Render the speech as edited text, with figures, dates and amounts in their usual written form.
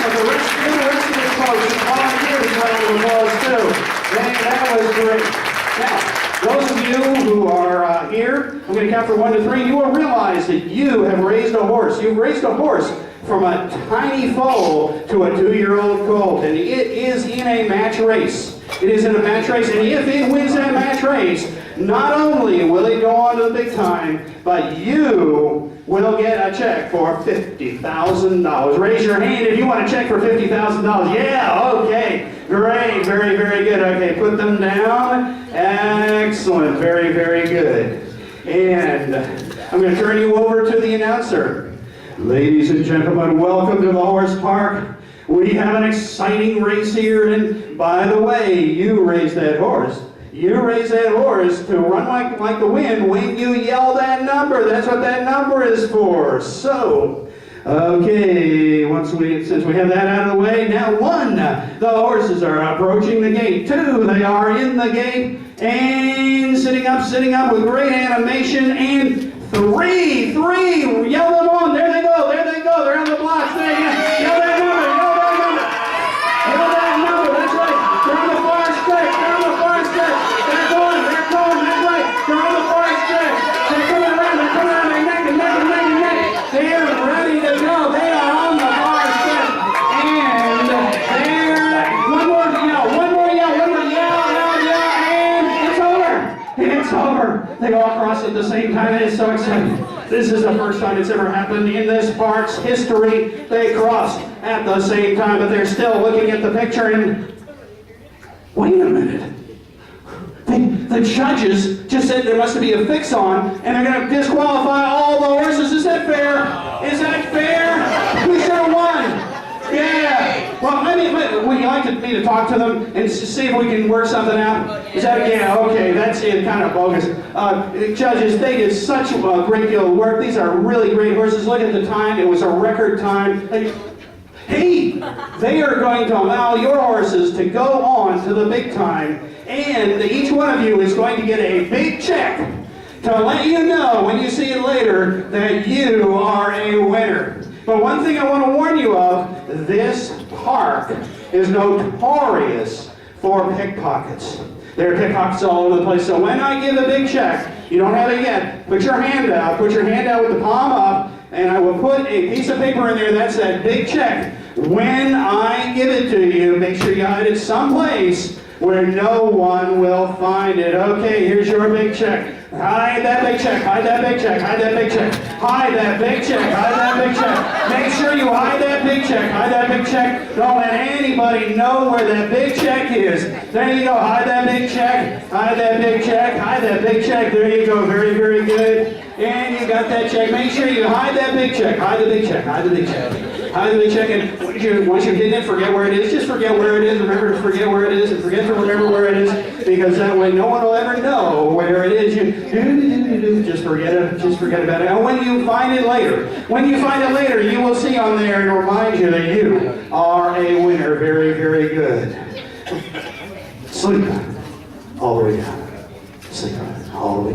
but the rest of the folks and volunteers round of applause too. Man, that was great. Now, those of you who are here, I'm going to count from 1 to 3. You will realize that you have raised a horse. You've raised a horse from a tiny foal to a 2-year-old colt, and it is in a match race. It is in a match race, and if it wins that match race, not only will it go on to the big time, but you will get a check for $50,000. Raise your hand if you want a check for $50,000. Yeah, okay. Great, very, very good. Okay, put them down. Excellent, very, very good. And I'm going to turn you over to the announcer. Ladies and gentlemen, welcome to the horse park. We have an exciting race here, and by the way, you raised that horse. You raise that horse to run like the wind when you yell that number. That's what that number is for. So, okay, since we have that out of the way, now 1, the horses are approaching the gate. 2, they are in the gate and sitting up with great animation. And 3, yell them on. There they go, they're on the blocks. There you go. Yell that number. That's right. They're on the far stretch. They're going, that's right. They're on the far stretch. They're coming around, they're neck. They are ready to go. They are on the far stretch. And they're, one more yell, and it's over. They go across at the same time. It is so exciting. This is the first time it's ever happened in this park's history. They crossed at the same time, but they're still looking at the picture and, wait a minute. The judges just said there must be a fix on, and they're going to disqualify all the horses. Is that fair? Is that fair? We should have won. Yeah. Well, would you like me to talk to them and see if we can work something out? Is that, yeah, okay, that's it, kind of bogus. Judges, they did such a great deal of work. These are really great horses. Look at the time. It was a record time. Hey, they are going to allow your horses to go on to the big time, and each one of you is going to get a big check to let you know when you see it later that you are a winner. But one thing I want to warn you of, this park is notorious for pickpockets. There are pickpockets all over the place, so when I give a big check, you don't have it yet, put your hand out with the palm up, and I will put a piece of paper in there, that's that big check. When I give it to you, make sure you hide it someplace where no one will find it. Okay, here's your big check. Hide that big check, hide that big check, hide that big check, hide that big check, hide that big check. Make sure you hide that big check, hide that big check. Don't let anybody know where that big check is. There you go, hide that big check, hide that big check, hide that big check. There you go, very, very good. And you got that check. Make sure you hide that big check, hide the big check, hide the big check. Hide the big check, and once you've hidden it, forget where it is. Just forget where it is. Remember to forget where it is, and forget to remember where it is, because that way no one will ever know where it is. Just forget it. Just forget about it. And when you find it later, you will see on there and remind you that you are a winner. Very, very good. Sleep all the way down. Sleep all the way down.